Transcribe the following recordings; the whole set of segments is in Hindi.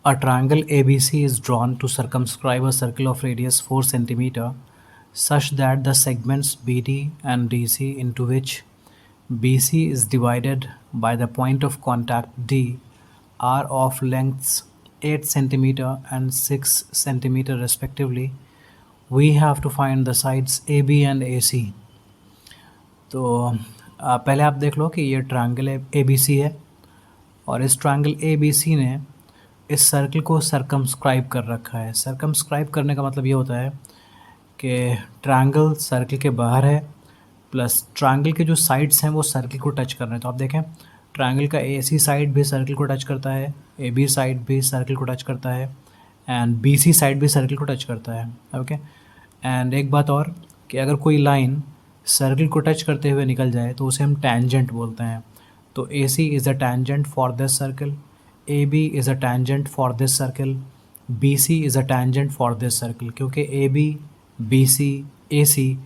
A triangle ABC is drawn to circumscribe a circle of radius 4 cm such that the segments BD and DC into which BC is divided by the point of contact D are of lengths 8 cm and 6 cm respectively. We have to find the sides AB and AC. तो पहले आप देख लो कि ये ट्रायंगल ए बी सी है और इस ट्रायंगल ए बी सी ने इस सर्कल को सरकमस्क्राइब कर रखा है। सरकमस्क्राइब करने का मतलब ये होता है कि ट्रायंगल सर्कल के बाहर है प्लस ट्रायंगल के जो साइड्स हैं वो सर्कल को टच कर रहे हैं। तो आप देखें ट्रायंगल का ए सी साइड भी सर्कल को टच करता है, ए बी साइड भी सर्कल को टच करता है एंड बी सी साइड भी सर्कल को टच करता है। ओके एंड एक बात और कि अगर कोई लाइन सर्कल को टच करते हुए निकल जाए तो उसे हम टेंजेंट बोलते हैं। तो A C is a tangent for this circle, A B is a tangent for this circle, B C is a tangent for this circle, क्योंकि ए बी सी ए सी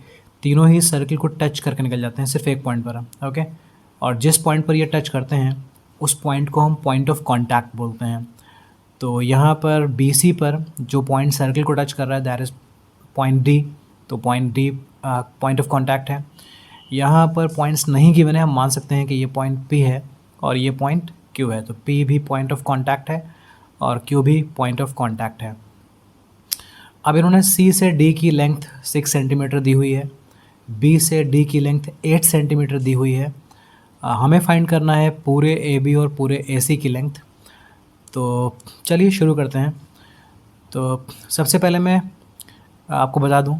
तीनों ही सर्कल को टच करके निकल जाते हैं सिर्फ एक पॉइंट पर। ओके और जिस पॉइंट पर ये टच करते हैं उस पॉइंट को हम पॉइंट ऑफ कॉन्टैक्ट बोलते हैं। तो यहाँ पर बी सी पर जो पॉइंट सर्कल को टच कर रहा है दैट इज़ पॉइंट डी, तो point D point of contact है। यहाँ पर पॉइंट्स नहीं गिवन है, हम मान सकते हैं कि ये पॉइंट पी है और ये पॉइंट क्यू है। तो पी भी पॉइंट ऑफ कॉन्टैक्ट है और क्यू भी पॉइंट ऑफ कॉन्टैक्ट है। अब इन्होंने सी से डी की लेंथ 6 सेंटीमीटर दी हुई है, बी से डी की लेंथ 8 सेंटीमीटर दी हुई है। हमें फाइंड करना है पूरे ए बी और पूरे ए सी की लेंथ। तो चलिए शुरू करते हैं। तो सबसे पहले मैं आपको बता दूं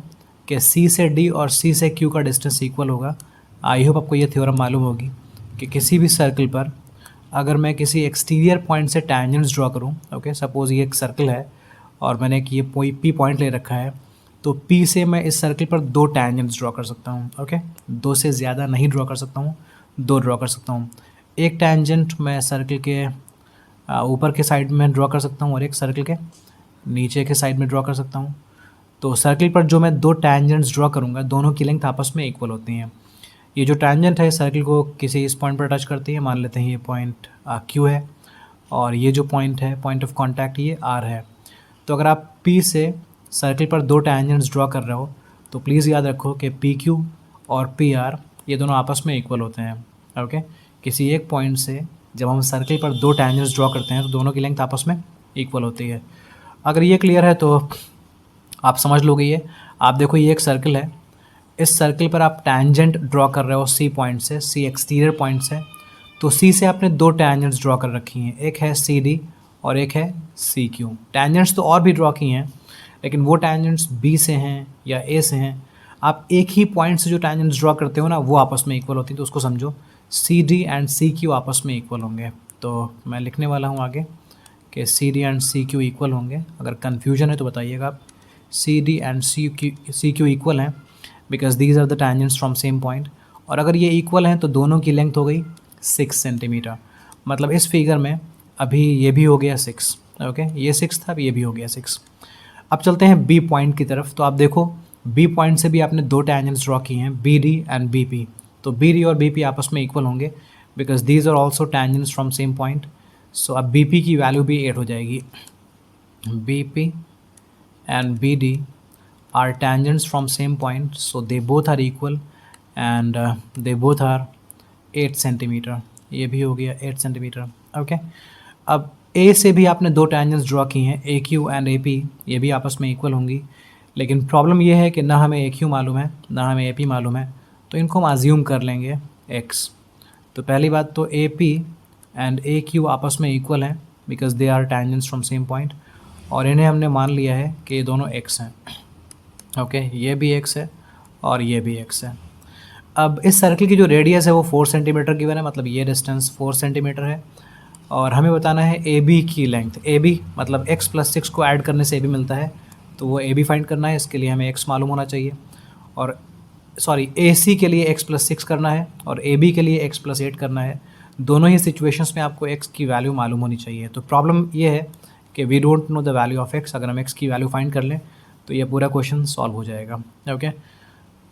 कि सी से डी और सी से क्यू का डिस्टेंस इक्वल होगा। आई होप आपको ये थ्योरम मालूम होगी कि किसी भी सर्कल पर अगर मैं किसी एक्सटीरियर पॉइंट से टैंजेंट्स ड्रॉ करूं, ओके सपोज़ ये एक सर्कल है और मैंने एक ये पी पॉइंट ले रखा है, तो पी से मैं इस सर्कल पर 2 टैंजेंट्स ड्रॉ कर सकता हूं। ओके 2 से ज़्यादा नहीं ड्रॉ कर सकता हूं, 2 ड्रॉ कर सकता हूं। एक टैंजेंट मैं सर्कल के ऊपर के साइड में ड्रॉ कर सकता हूं और एक सर्कल के नीचे के साइड में ड्रॉ कर सकता हूं। तो सर्कल पर जो मैं 2 टैंजेंट्स ड्रॉ करूंगा दोनों की लेंथ आपस में इक्वल होती हैं। ये जो टैंजेंट है सर्कल को किसी इस पॉइंट पर टच करती है, मान लेते हैं ये पॉइंट क्यू है और ये जो पॉइंट है पॉइंट ऑफ कांटेक्ट ये आर है। तो अगर आप पी से सर्कल पर 2 टैंजेंट्स ड्रॉ कर रहे हो तो प्लीज़ याद रखो कि पी क्यू और पी आर ये दोनों आपस में इक्वल होते हैं। ओके किसी एक पॉइंट से जब हम सर्कल पर 2 टैंजेंट्स ड्रॉ करते हैं तो दोनों की लेंथ आपस में इक्वल होती है। अगर ये क्लियर है तो आप समझ लोगे। ये आप देखो ये एक सर्कल है, इस सर्कल पर आप टैंजेंट ड्रॉ कर रहे हो सी पॉइंट से, सी एक्सटीरियर पॉइंट से। तो सी से आपने 2 टैंजेंट्स ड्रॉ कर रखी हैं, एक है सी डी और एक है सी क्यू। टैंजेंट्स तो और भी ड्रॉ की हैं लेकिन वो टैंजेंट्स बी से हैं या ए से हैं। आप एक ही पॉइंट से जो टैंजेंट्स ड्रॉ करते हो ना वो आपस में इक्वल होती हैं, तो उसको समझो C D and C Q आपस में इक्वल होंगे। तो मैं लिखने वाला हूँ आगे कि C D and C Q equal होंगे। अगर कन्फ्यूजन है तो बताइएगा आप। C D and C Q equal हैं because these are the tangents from same point. और अगर ये इक्वल हैं तो दोनों की लेंथ हो गई 6 सेंटीमीटर। मतलब इस फिगर में अभी ये भी हो गया 6, ओके ये 6 था, अभी ये भी हो गया 6। अब चलते हैं बी पॉइंट की तरफ। तो आप देखो बी पॉइंट से भी आपने 2 टैंजेंट्स ड्रॉ किए हैं, B D and B P. तो बी डी और बी पी आपस में इक्वल होंगे because these are also tangents from same point. So अब बी पी की वैल्यू भी 8 हो जाएगी। B P and BD are tangents from same point, so they both are equal and they both are 8 centimetre. ये भी हो गया 8 सेंटीमीटर। ओके अब A से भी आपने 2 टैंजेंट्स ड्रॉ की हैं, AQ एंड AP, ये भी आपस में इक्वल होंगी। लेकिन प्रॉब्लम ये है कि ना हमें AQ मालूम है ना हमें AP मालूम है, तो इनको हम अज्यूम कर लेंगे X। तो पहली बात तो AP एंड AQ आपस में इक्वल हैं because they are tangents from same point और इन्हें हमने मान लिया है कि ये दोनों x हैं। ओके ये भी x है और ये भी x है। अब इस सर्कल की जो रेडियस है वो 4 सेंटीमीटर गिवन है, मतलब ये डिस्टेंस 4 सेंटीमीटर है और हमें बताना है ए बी की लेंथ। ए बी मतलब x + 6 को ऐड करने से ए बी मिलता है, तो वो ए बी फाइंड करना है। इसके लिए हमें x मालूम होना चाहिए और सॉरी ए सी के लिए x + 6 करना है और ए बी के लिए x + 8 करना है। दोनों ही सिचुएशंस में आपको x की वैल्यू मालूम होनी चाहिए। तो प्रॉब्लम ये है कि we don't know the value of x। अगर हम x की वैल्यू फाइंड कर लें तो ये पूरा क्वेश्चन सॉल्व हो जाएगा। ओके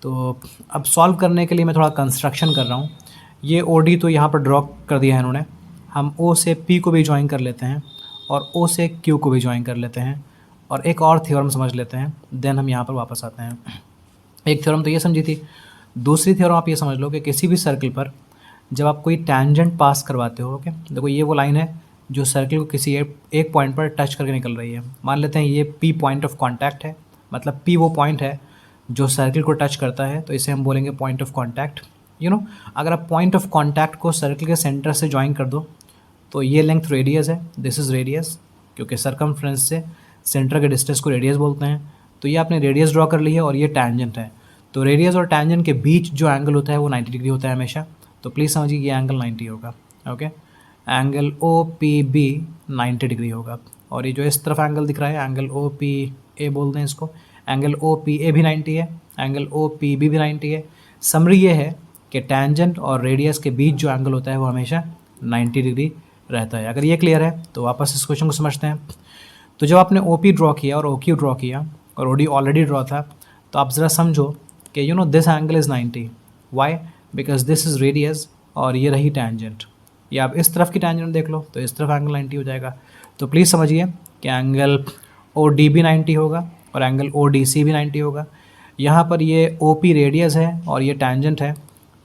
तो अब सॉल्व करने के लिए मैं थोड़ा कंस्ट्रक्शन कर रहा हूँ। ये OD तो यहाँ पर ड्रॉ कर दिया है इन्होंने। हम O से P को भी ज्वाइन कर लेते हैं और ओ से क्यू को भी ज्वाइन कर लेते हैं और एक और थ्योरम समझ लेते हैं, देन हम यहाँ पर वापस आते हैं। एक थ्योरम तो ये समझी थी, दूसरी थ्योरम आप ये समझ लो कि किसी भी सर्कल पर जब आप कोई टैंजेंट पास करवाते हो, ओके, देखो ये वो लाइन है जो सर्कल को किसी एक पॉइंट पर टच करके निकल रही है। मान लेते हैं ये पी पॉइंट ऑफ कांटेक्ट है, मतलब पी वो पॉइंट है जो सर्कल को टच करता है, तो इसे हम बोलेंगे पॉइंट ऑफ कांटेक्ट। अगर आप पॉइंट ऑफ कांटेक्ट को सर्कल के सेंटर से ज्वाइन कर दो तो ये लेंथ रेडियस है, दिस इज़ रेडियस, क्योंकि सरकमफ्रेंस से सेंटर के डिस्टेंस को रेडियस बोलते हैं। तो ये आपने रेडियस ड्रॉ कर ली है और ये टैंजेंट है। तो रेडियस और टैंजेंट के बीच जो एंगल होता है वो 90 डिग्री होता है हमेशा। तो प्लीज़ समझिए ये एंगल 90 होगा, ओके। Angle O P B 90 degree होगा। और ये जो इस तरफ एंगल दिख रहा है, एंगल ओ पी ए बोलते हैं इसको, एंगल ओ पी ए भी 90 है, एंगल ओ पी बी भी 90 है। समरी ये है कि टैंजेंट और रेडियस के बीच जो एंगल होता है वो हमेशा 90 डिग्री रहता है। अगर ये क्लियर है तो वापस इस क्वेश्चन को समझते हैं। तो जब आपने ओ पी ड्रॉ किया और ओ क्यू ड्रॉ किया और ओ डी ऑलरेडी ड्रॉ था, तो आप ज़रा समझो कि this angle is 90, why, because this is radius और ये रही टैंजेंट। या आप इस तरफ की टैंजेंट देख लो तो इस तरफ एंगल 90 हो जाएगा। तो प्लीज़ समझिए कि एंगल ओ डी भी 90 होगा और एंगल ओ डी सी भी 90 होगा। यहाँ पर ये ओ पी रेडियस है और ये टैंजेंट है,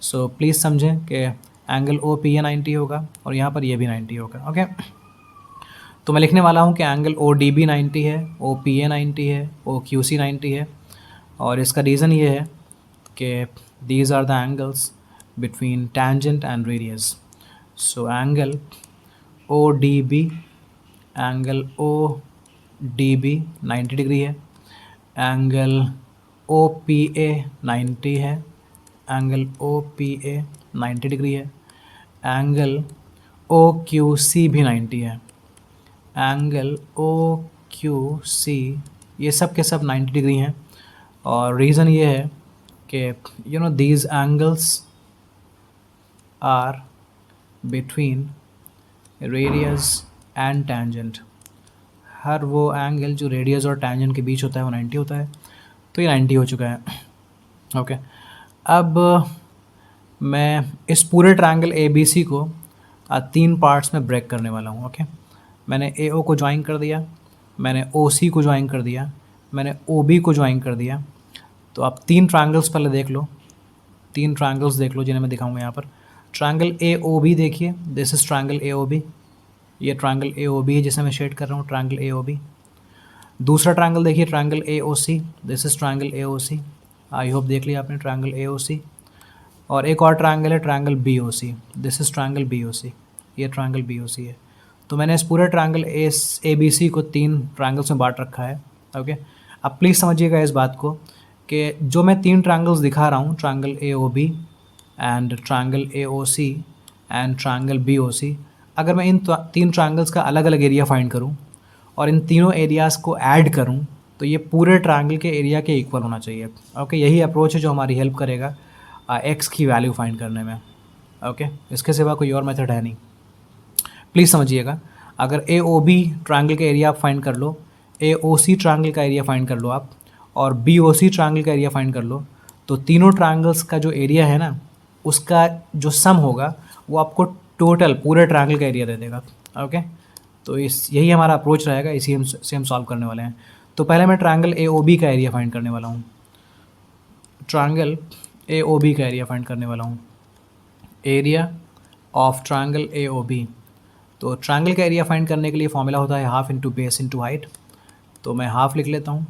सो प्लीज़ समझें कि एंगल ओ पी ए 90 होगा और यहाँ पर ये भी 90 होगा, ओके। तो मैं लिखने वाला हूँ कि एंगल ओ डी बी 90 है, ओ पी ए 90 है, ओ क्यू सी 90 है। और इसका रीज़न ये है कि these are the angles between tangent and radius. So angle O D B, angle O D B 90 degree है, एंगल ओ पी ए 90 है, angle O P A 90 degree है, एंगल ओ क्यू सी भी 90 है, एंगल ओ क्यू सी, ये सब के सब 90 डिग्री हैं। और रीज़न ये है कि these angles are between radius and tangent. हर वो एंगल जो रेडियस और टैंजेंट के बीच होता है वो 90 होता है। तो ये 90 हो चुका है, ओके। अब मैं इस पूरे ट्रायंगल ए बी सी को 3 पार्ट्स में ब्रेक करने वाला हूँ, ओके। मैंने ए ओ को ज्वाइन कर दिया, मैंने ओ सी को ज्वाइन कर दिया, मैंने ओ बी को ज्वाइन कर दिया। तो आप 3 ट्रायंगल्स पहले देख लो, 3 ट्रायंगल्स देख लो जिन्हें मैं दिखाऊंगा यहाँ पर। ट्रायंगल ए ओ बी देखिए, this is triangle A O B, ये ट्रायंगल ए ओ बी है जिसे मैं शेड कर रहा हूँ, ट्रायंगल ए ओ बी। दूसरा ट्रायंगल देखिए, triangle A O C, this is triangle A O C. I hope देख लिया आपने ट्रायंगल ए ओ सी। और एक और ट्रायंगल है triangle B O C, this is triangle B O C, ये ट्रायंगल बी ओ सी है। तो मैंने इस पूरे ट्रायंगल ए बी सी को 3 ट्रायंगल्स में बांट रखा है, ओके। अब प्लीज़ समझिएगा इस बात को कि जो मैं 3 ट्रायंगल्स दिखा रहा हूँ, triangle A O B and triangle A O C and triangle B O C, अगर मैं इन 3 ट्रायंगल्स का अलग अलग एरिया फाइंड करूँ और इन तीनों एरियाज़ को ऐड करूँ तो ये पूरे ट्रायंगल के एरिया के इक्वल होना चाहिए, ओके। यही अप्रोच है जो हमारी हेल्प करेगा एक्स की वैल्यू फाइंड करने में, ओके। इसके सिवा कोई और मेथड है नहीं। प्लीज़ समझिएगा, अगर ए ओ बी ट्रायंगल का एरिया आप फाइंड कर लो, ए ओ सी ट्रायंगल का एरिया फाइंड कर लो आप, और बी ओ सी ट्रायंगल का एरिया फाइंड कर लो, तो तीनों ट्रायंगल्स का जो एरिया है ना, उसका जो सम होगा वो आपको टोटल पूरे ट्रायंगल का एरिया दे देगा, ओके। तो यही हमारा अप्रोच रहेगा, इसी से हम सॉल्व करने वाले हैं। तो पहले मैं ट्रायंगल ए ओ बी का एरिया फाइंड करने वाला हूँ, ट्रायंगल ए ओ बी का एरिया फाइंड करने वाला हूँ, area of triangle A O B. तो ट्रायंगल का एरिया फाइंड करने के लिए फॉर्मूला होता है half into base into height. तो मैं हाफ लिख लेता हूँ।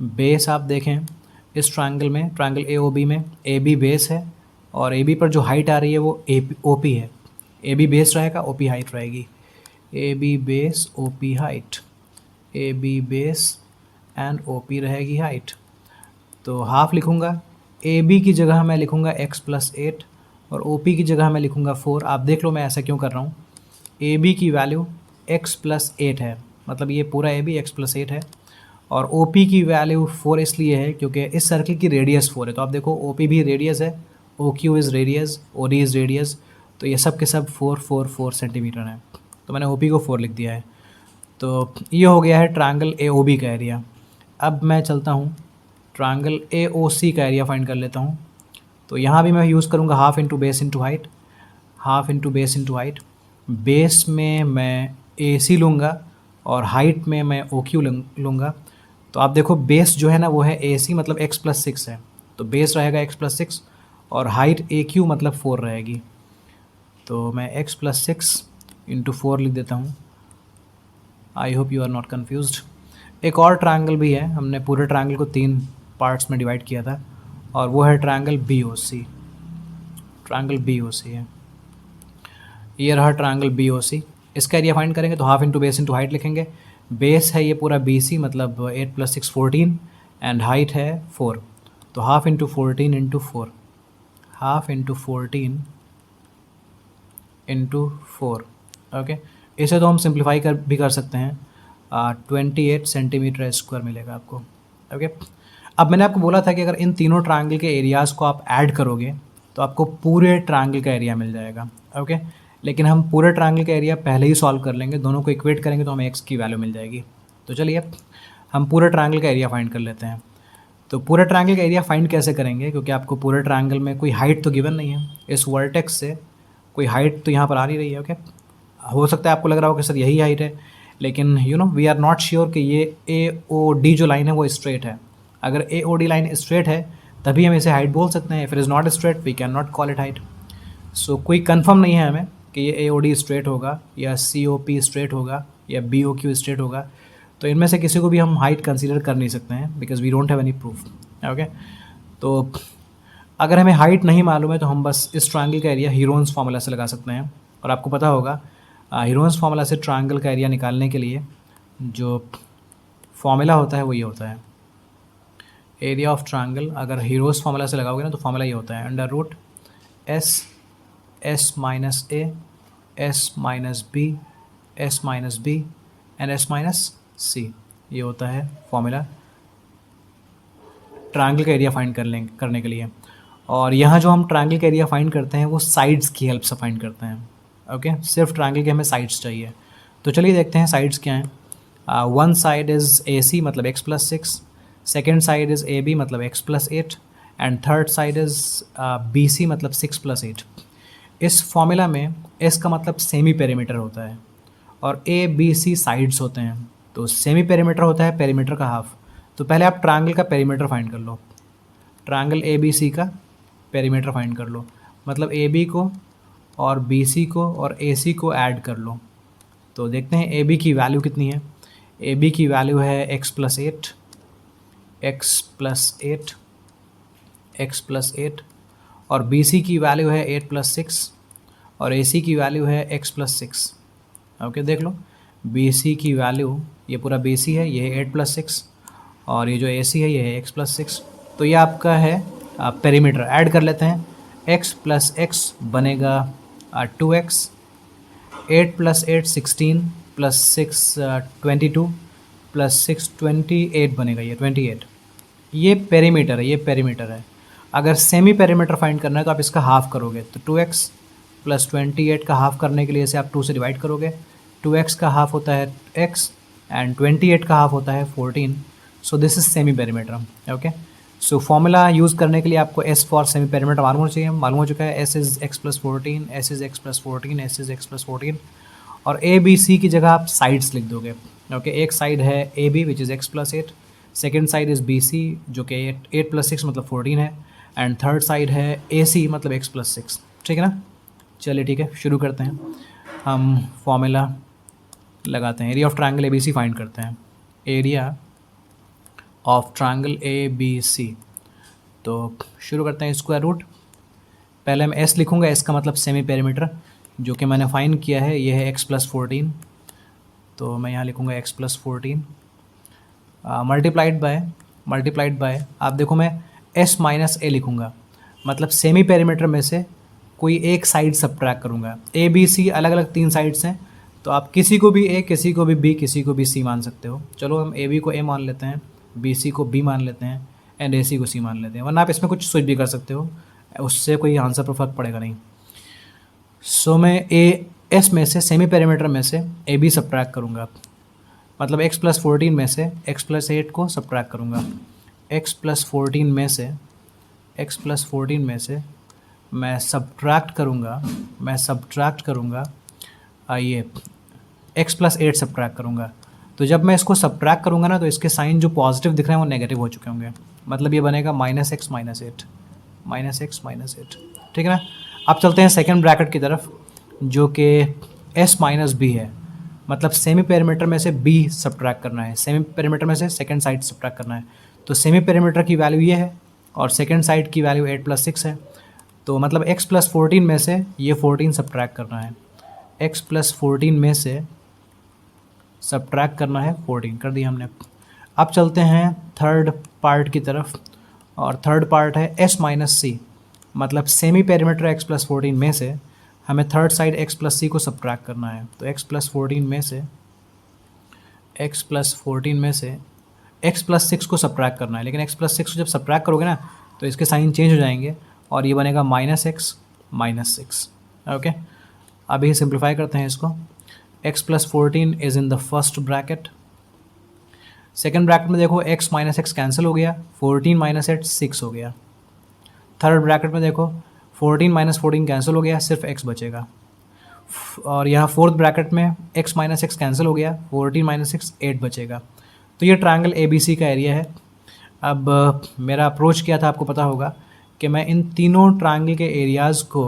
बेस आप देखें इस ट्रायंगल में, ट्रायंगल ए ओ बी में ए बी बेस है और ए बी पर जो हाइट आ रही है वो ओ पी है। ए बी बेस रहेगा, ओ पी हाइट रहेगी, A B base O P height, A B base and O P रहेगी हाइट। तो हाफ लिखूँगा, ए बी की जगह मैं लिखूँगा x+8 और ओ पी की जगह मैं लिखूँगा 4। आप देख लो मैं ऐसा क्यों कर रहा हूँ। ए बी की वैल्यू x+8 है, मतलब ये पूरा ए बी x+8 है, और ओ पी की वैल्यू 4 इसलिए है क्योंकि इस सर्कल की रेडियस 4 है। तो आप देखो ओ पी भी रेडियस है, O Q is radius, O D is radius, तो ये सब के सब 4 सेंटीमीटर हैं। तो मैंने ओ पी को 4 लिख दिया है। तो ये हो गया है ट्रायंगल ए ओ बी का एरिया। अब मैं चलता हूँ ट्रायंगल ए ओ सी का एरिया फाइंड कर लेता हूँ। तो यहाँ भी मैं यूज़ करूँगा half into base into height, half into base into height. Base में मैं ए सी लूँगा और हाइट में मैं ओ क्यू लूँगा। तो आप देखो बेस जो है ना वो है ए सी मतलब एक्स प्लस सिक्स है, तो बेस रहेगा एक्स प्लस सिक्स और हाइट ए क्यू मतलब 4 रहेगी। तो मैं एक्स प्लस सिक्स इंटू 4 लिख देता हूँ। I hope you are not confused. एक और ट्रायंगल भी है, हमने पूरे ट्रायंगल को 3 पार्ट्स में डिवाइड किया था और वो है ट्रायंगल बी ओ सी। ट्रायंगल बी ओ सी है, ये रहा ट्रायंगल बी ओ सी। इसका एरिया फाइंड करेंगे तो half into base into height लिखेंगे। बेस है ये पूरा बी सी मतलब 8 प्लस 6 14 एंड हाइट है 4, तो half into 14 into 4, half into 14 into 4। Okay, इसे तो हम सिंप्लीफाई कर भी कर सकते हैं, 28 सेंटीमीटर स्क्वायर मिलेगा आपको। ओके, अब मैंने आपको बोला था कि अगर इन तीनों ट्रायंगल के एरियाज़ को आप ऐड करोगे तो आपको पूरे ट्रायंगल का एरिया मिल जाएगा। ओके, लेकिन हम पूरे ट्रायंगल का एरिया पहले ही सॉल्व कर लेंगे, दोनों को इक्वेट करेंगे तो हमें एक्स की वैल्यू मिल जाएगी। तो चलिए हम पूरे ट्रायंगल का एरिया फाइंड कर लेते हैं। तो पूरे ट्रायंगल का एरिया फाइंड कैसे करेंगे, क्योंकि आपको पूरे ट्रायंगल में कोई हाइट तो गिवन नहीं है, इस वर्टेक्स से कोई हाइट तो यहाँ पर आ नहीं रही है। ओके, हो सकता है आपको लग रहा हो कि सर यही हाइट है, लेकिन you know we are not sure कि ये ए ओ डी जो लाइन है वो स्ट्रेट है। अगर A O D line straight है तभी हम इसे हाइट बोल सकते हैं, if it is not straight we can not call it height. So कोई कंफर्म नहीं है हमें कि ये ए ओ डी स्ट्रेट होगा या सी ओ पी स्ट्रेट होगा या बी ओ क्यू स्ट्रेट होगा, तो इनमें से किसी को भी हम हाइट कंसीडर कर नहीं सकते हैं because we don't have any proof. Okay, तो अगर हमें हाइट नहीं मालूम है तो हम बस इस ट्रायंगल का एरिया हीरोन्स फार्मूला से लगा सकते हैं। और आपको पता होगा हीरोन्स फार्मूला से ट्रायंगल का एरिया निकालने के लिए जो फॉर्मूला होता है वो ये होता है, एरिया ऑफ ट्रायंगल। अगर हीरोज फार्मूला से लगाओगे ना तो फॉर्मूला ये होता है under root S S minus A S minus B S minus B and S minus C, ये होता है फॉर्मूला ट्रायंगल का एरिया फाइंड करने के लिए। और यहाँ जो हम ट्रायंगल का एरिया फाइंड करते हैं वो साइड्स की हेल्प से फाइंड करते हैं। ओके, सिर्फ ट्रायंगल के हमें साइड्स चाहिए। तो चलिए देखते हैं साइड्स क्या हैं। One side is A C मतलब X plus six, second side is A B मतलब X plus eight and third side is B C मतलब सिक्स प्लस एट। इस फॉर्मूला में एस का मतलब सेमी पेरीमीटर होता है और ए बी सी साइड्स होते हैं, तो सेमी पेरीमीटर होता है पेरीमीटर का हाफ। तो पहले आप ट्रायंगल का पेरीमीटर फाइंड कर लो, ट्रायंगल ए बी सी का पेरीमीटर फाइंड कर लो, मतलब ए बी को और बी सी को और ए सी को ऐड कर लो। तो देखते हैं ए बी की वैल्यू कितनी है। ए बी की वैल्यू है X plus eight, X plus eight, X plus eight, और बी सी की वैल्यू है एट प्लस सिक्स और ए सी की वैल्यू है एक्स प्लस सिक्स। ओके, देख लो बी सी की वैल्यू, ये पूरा बी सी है, ये है एट प्लस सिक्स और ये जो ए सी है ये है एक्स प्लस सिक्स। तो ये आपका है पेरीमीटर। ऐड कर लेते हैं, एक्स प्लस एक्स बनेगा 2x, eight plus eight 16 plus six 22 plus six 28 बनेगा, ये 28। ये पेरीमीटर है, ये पेरीमीटर है। अगर सेमी पेरीमीटर फाइंड करना है तो आप इसका हाफ करोगे, तो 2x प्लस 28 का हाफ करने के लिए इसे आप 2 से डिवाइड करोगे। 2x का हाफ होता है x एंड 28 का हाफ होता है 14, so this is semi perimeter. Okay, so formula use करने के लिए आपको S फॉर सेमी पेरीमीटर मालूम होना चाहिए, मालूम हो चुका है। S is X plus 14, S is X plus 14, S is X plus 14, और ए बी सी की जगह आप साइड्स लिख दोगे। ओके, एक साइड है A B which is X plus eight, second side is B C जो कि एट प्लस सिक्स मतलब 14 है, एंड थर्ड साइड है ए सी मतलब एक्स प्लस सिक्स। ठीक है ना, चलिए ठीक है, शुरू करते हैं। हम फॉर्मूला लगाते हैं, area of triangle A B C find करते हैं, area of triangle A B C. तो शुरू करते हैं स्क्वायर रूट। पहले मैं एस लिखूँगा, एस का मतलब सेमी पेरीमीटर, जो कि मैंने फाइंड किया है ये है एक्स प्लस 14, तो मैं यहाँ लिखूँगा एक्स प्लस 14 मल्टीप्लाइड बाय आप देखो मैं एस माइनस ए लिखूँगा, मतलब सेमी पेरीमीटर में से कोई एक साइड सब्ट्रैक्ट करूँगा। ए बी सी अलग अलग 3 साइड्स हैं, तो आप किसी को भी ए, किसी को भी बी, किसी को भी सी मान सकते हो। चलो हम ए बी को ए मान लेते हैं, बी सी को बी मान लेते हैं एंड ए सी को सी मान लेते हैं, वरना आप इसमें कुछ स्विच भी कर सकते हो, उससे कोई आंसर पर फर्क पड़ेगा नहीं। सो मैं ए एस में से सेमी पेरीमीटर में से ए बी सब्ट्रैक्ट करूँगा, मतलब एक्स प्लस 14 में से एक्स प्लस 8 को सब्ट्रैक्ट करूँगा। एक्स प्लस 14 में से एक्स प्लस 14 में से मैं सब्ट्रैक्ट करूँगा ये एक्स प्लस 8 सब्ट्रैक्ट करूँगा, तो जब मैं इसको सब्ट्रैक्ट करूँगा ना, तो इसके साइन जो पॉजिटिव दिख रहे हैं वो नेगेटिव हो चुके होंगे, मतलब ये बनेगा -x -8, -x -8, ठीक है ना। अब चलते हैं सेकेंड ब्रैकेट की तरफ, जो कि s - b है, मतलब सेमी पेरीमीटर में से b सब्ट्रैक्ट करना है, सेमी पेरीमीटर में से सेकेंड साइड सब्ट्रैक्ट करना है। तो सेमी पेरीमीटर की वैल्यू ये है और सेकेंड साइड की वैल्यू 8 + 6 है, तो मतलब x + 14 में से ये 14 सब्ट्रैक्ट करना है, x + 14 में से सब्ट्रैक्ट करना है 14, कर दिया हमने। अब चलते हैं थर्ड पार्ट की तरफ, और थर्ड पार्ट है s - c, मतलब सेमी पेरीमीटर x + 14 में से हमें थर्ड साइड x + c को सब्ट्रैक्ट करना है। तो x + 14 में से x + 14 में से x + 6 को सब्ट्रैक्ट करना है, लेकिन x + 6 को जब सब्ट्रैक्ट करोगे ना, तो इसके साइन चेंज हो जाएंगे और ये बनेगा -x -6। ओके, अभी सिंप्लीफाई करते हैं इसको। x + 14 is in the first bracket, second bracket में देखो x - x कैंसिल हो गया, 14 - 8 6 हो गया। थर्ड ब्रैकेट में देखो 14 - 14 कैंसिल हो गया, सिर्फ x बचेगा। और यहाँ फोर्थ ब्रैकेट में x - x कैंसिल हो गया, 14 - 6 8 बचेगा। तो ये ट्रायंगल ABC का एरिया है। अब मेरा अप्रोच क्या था आपको पता होगा कि मैं इन तीनों ट्रायंगल के एरियाज़ को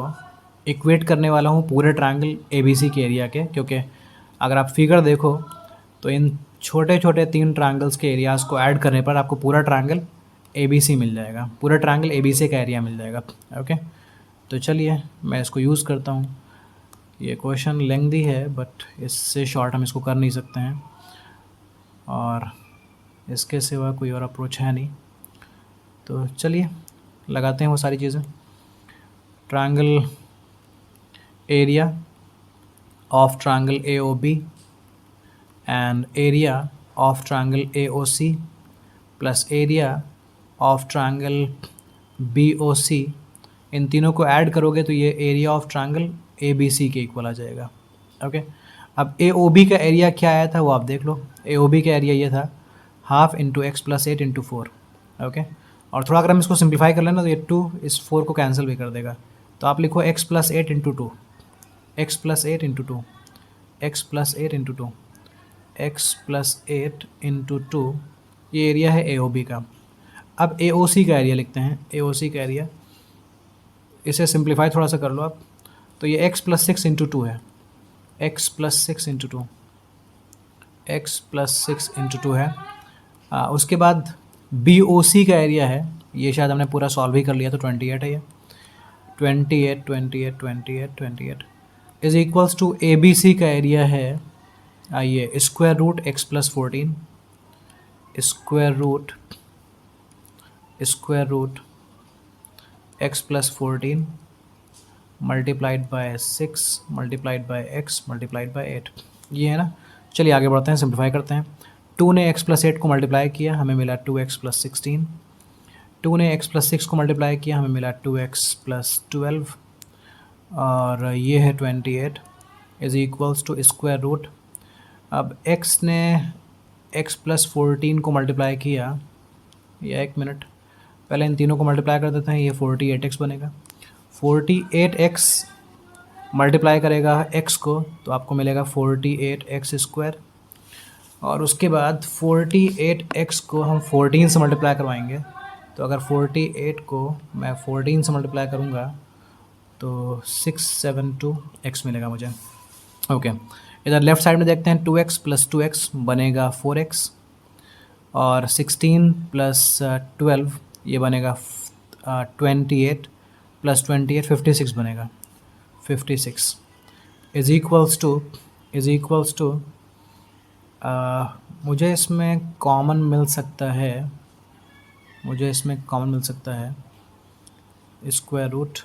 इक्वेट करने वाला हूँ पूरे ट्रायंगल ABC के एरिया के, क्योंकि अगर आप फिगर देखो तो इन छोटे छोटे 3 ट्रायंगल्स के एरियाज़ को ऐड करने पर आपको पूरा ट्रायंगल ABC मिल जाएगा, पूरा ट्रायंगल ABC का एरिया मिल जाएगा। ओके, तो चलिए मैं इसको यूज़ करता हूँ। ये क्वेश्चन लेंथी है, बट इससे शॉर्ट हम इसको कर नहीं सकते हैं, और इसके सिवा कोई और अप्रोच है नहीं। तो चलिए लगाते हैं वो सारी चीज़ें। Triangle area of triangle AOB and area of triangle AOC plus area of triangle BOC, इन तीनों को ऐड करोगे तो ये एरिया ऑफ ट्रायंगल ABC के इक्वल आ जाएगा। ओके, अब AOB का एरिया क्या आया था वो आप देख लो। AOB का एरिया ये था 1/2 × x + 8 × 4। ओके, और थोड़ा अगर हम इसको सिंप्लीफाई कर लेना तो ये 2 इस 4 को कैंसिल भी कर देगा, तो आप लिखो x + 8 × 2, x + 8 × 2, x + 8 × 2, x + 8 × 2, ये एरिया है AOB का। अब AOC का एरिया लिखते हैं, AOC का एरिया, इसे सिंप्लीफाई थोड़ा सा कर लो आप, तो ये x + 6 × 2 है, x + 6 × 2, x + 6 × 2 है। उसके बाद BOC का एरिया है, ये शायद हमने पूरा सॉल्व ही कर लिया, तो 28 है ये, 28 28 28 28 इज इक्वल्स टू ABC का एरिया है, आइए √(x + 14) √(x + 14) multiplied by 6 multiplied by x multiplied by 8, ये है ना। चलिए आगे बढ़ते हैं, सिंप्लीफाई करते हैं। 2 ने x + 8 को मल्टीप्लाई किया, हमें मिला 2x + 16। 2 ने x + 6 को मल्टीप्लाई किया, हमें मिला 2x + 12, और ये है 28 is equals to square root. अब x ने x + 14 को मल्टीप्लाई किया, या एक मिनट पहले इन तीनों को मल्टीप्लाई कर देते हैं, ये 48x बनेगा। 48x मल्टीप्लाई करेगा x को तो आपको मिलेगा 48x², और उसके बाद 48x को हम 14 से मल्टीप्लाई करवाएंगे, तो अगर 48 को मैं 14 से मल्टीप्लाई करूँगा तो 672x मिलेगा मुझे। ओके, इधर लेफ़्ट साइड में देखते हैं, 2x + 2x बनेगा 4x, और 16 + 12 ये बनेगा 28 + 28 56 बनेगा, 56 इज इक्वल्स टू मुझे इसमें कॉमन मिल सकता है, स्क्वायर रूट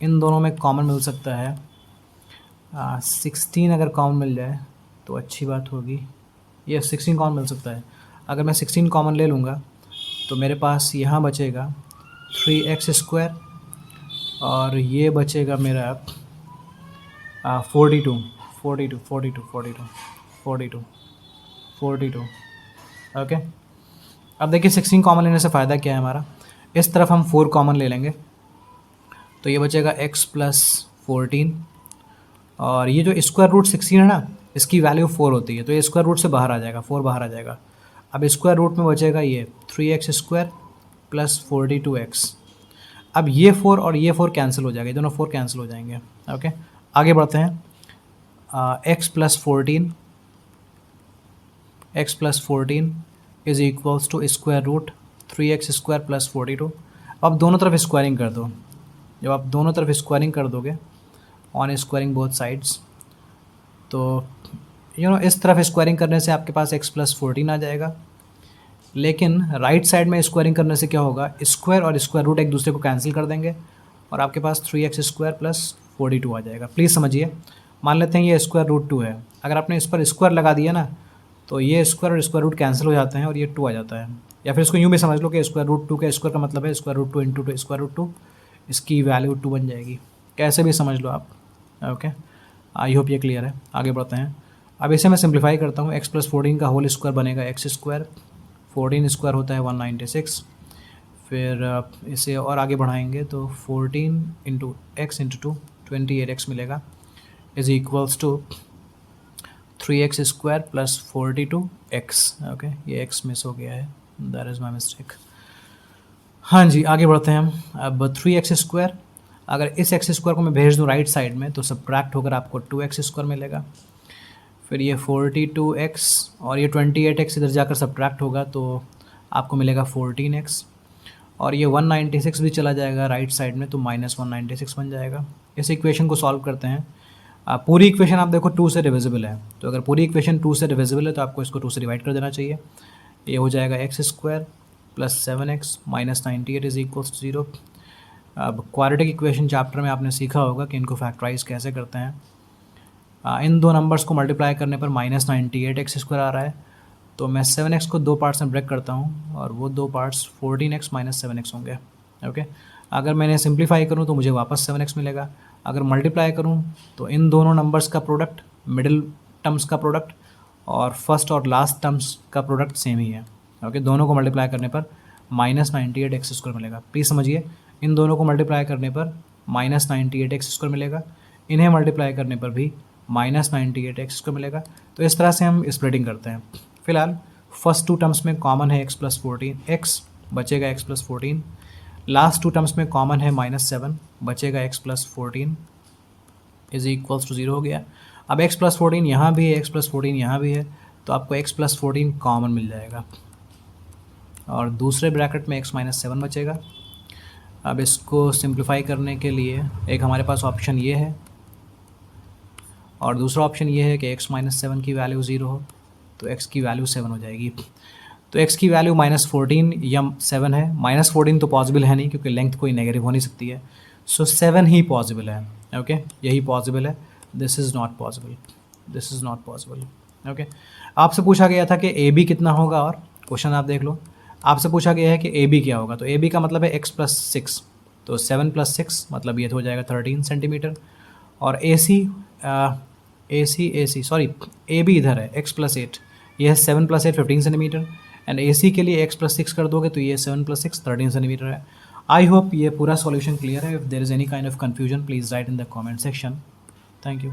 इन दोनों में कॉमन मिल सकता है। 16 अगर कॉमन मिल जाए तो अच्छी बात होगी, ये 16 कॉमन मिल सकता है। अगर मैं 16 कॉमन ले लूँगा तो मेरे पास यहाँ बचेगा 3x², और ये बचेगा मेरा 42 42 42 42 42 42। ओके, अब देखिए 16 कॉमन लेने से फ़ायदा क्या है हमारा, इस तरफ हम 4 कॉमन ले लेंगे तो ये बचेगा x + 14, और ये जो स्क्वायर रूट 16 है ना, इसकी वैल्यू 4 होती है, तो ये स्क्वायर रूट से बाहर आ जाएगा, 4 बाहर आ जाएगा। अब स्क्वायर रूट में बचेगा ये 3x स्क्वायर प्लस 42x। अब ये 4 और ये 4 कैंसिल हो जाएगा, ये दोनों 4 कैंसिल हो जाएंगे। ओके, आगे बढ़ते हैं। x plus 14 is equals to square root 3x square plus 42। अब दोनों तरफ स्क्वायरिंग कर दो। जब आप दोनों तरफ स्क्वायरिंग कर दोगे ऑन स्क्वायरिंग बोथ साइड्स, तो इस तरफ स्क्वायरिंग करने से आपके पास x प्लस 14 आ जाएगा। लेकिन राइट साइड में स्क्वायरिंग करने से क्या होगा, स्क्वायर और स्क्वायर रूट एक दूसरे को कैंसिल कर देंगे और आपके पास 3x स्क्वायर प्लस 42 आ जाएगा। प्लीज़ समझिए, मान लेते हैं ये स्क्वायर रूट 2 है, अगर आपने इस पर स्क्वायर लगा दिया ना तो ये स्क्वायर और स्क्वायर रूट कैंसिल हो जाते हैं और ये 2 आ जाता है। या फिर इसको यूँ भी समझ लो कि स्क्वायर रूट 2 का स्क्वायर का मतलब है square root 2 into two square root 2, इसकी वैल्यू 2 बन जाएगी। कैसे भी समझ लो आप। ओके, आई होप ये क्लियर है। आगे बढ़ते हैं। अब इसे मैं सिंप्लीफाई करता हूँ। x प्लस 14 का होल स्क्वायर बनेगा x स्क्वायर, 14 स्क्वायर होता है 196। फिर इसे और आगे बढ़ाएंगे तो 14 इंटू एक्स इंटू 2 28x मिलेगा, is equals to 3x square plus 42x। Okay, ये x मिस हो गया है, दैट इज़ माई मिस्टेक। हाँ जी, आगे बढ़ते हैं हम। अब 3x स्क्वायर, अगर इस x स्क्वायर को मैं भेज दूँ राइट साइड में तो सब्ट्रैक्ट होकर आपको 2x स्क्वायर मिलेगा। फिर ये 42x और ये 28x इधर जाकर सब्ट्रैक्ट होगा तो आपको मिलेगा 14x, और ये 196 भी चला जाएगा राइट साइड में तो माइनस 196 बन जाएगा। इस इक्वेशन को सॉल्व करते हैं। पूरी इक्वेशन आप देखो 2 से डिविजिबल है, तो अगर पूरी इक्वेशन 2 से डिविजिबल है तो आपको इसको 2 से डिवाइड कर देना चाहिए। ये हो जाएगा x square plus 7x minus 98 is equals to 0। अब क्वाड्रेटिक इक्वेशन चैप्टर में आपने सीखा होगा कि इनको फैक्टराइज कैसे करते हैं। इन दो नंबर्स को मल्टीप्लाई करने पर माइनस 98x स्क्वायर आ रहा है, तो मैं 7x को 2 पार्ट्स में ब्रेक करता हूँ और वो 2 पार्ट्स 14x माइनस 7x होंगे। ओके, अगर मैंने सिंप्लीफाई करूँ तो मुझे वापस 7x मिलेगा। अगर मल्टीप्लाई करूँ तो इन दोनों नंबर्स का प्रोडक्ट, मिडिल टर्म्स का प्रोडक्ट और फर्स्ट और लास्ट टर्म्स का प्रोडक्ट सेम ही है। ओके, दोनों को मल्टीप्लाई करने पर माइनस 98x स्क्वायर मिलेगा। प्लीज़ समझिए, इन दोनों को मल्टीप्लाई करने पर माइनस 98x स्क्वायर मिलेगा, इन्हें मल्टीप्लाई करने पर भी माइनस 98x स्क्वायर मिलेगा। तो इस तरह से हम स्प्लिटिंग करते हैं। फिलहाल फर्स्ट 2 टर्म्स में कॉमन है x प्लस 14, x बचेगा x प्लस 14। लास्ट 2 टर्म्स में कॉमन है -7, बचेगा x plus 14 is equals to 0 हो गया। अब x प्लस 14 यहाँ भी है, x प्लस 14 यहाँ भी है, तो आपको x प्लस 14 कॉमन मिल जाएगा और दूसरे ब्रैकेट में x माइनस 7 बचेगा। अब इसको सिंप्लीफाई करने के लिए एक हमारे पास ऑप्शन ये है और दूसरा ऑप्शन ये है कि x माइनस 7 की वैल्यू 0 हो तो x की वैल्यू 7 हो जाएगी। तो x की वैल्यू -14 या 7 है। -14 तो पॉसिबल है नहीं क्योंकि लेंथ कोई नेगेटिव हो नहीं सकती है, सो 7 ही पॉसिबल है। ओके, यही पॉसिबल है, this is not possible, this is not possible. Okay, आपसे पूछा गया था कि AB कितना होगा, और क्वेश्चन आप देख लो, आपसे पूछा गया है कि AB क्या होगा। तो AB का मतलब है x प्लस 6, तो 7 प्लस 6 मतलब ये तो हो जाएगा 13 सेंटीमीटर। और AB इधर है x प्लस 8, ये है 7 प्लस 8 15 सेंटीमीटर, एंड AC के लिए x प्लस 6 कर दोगे तो ये 7 प्लस 6 13 सेंटीमीटर है। आई होप ये पूरा सॉल्यूशन क्लियर है। If there is any kind of confusion please write in the comment section. Thank you.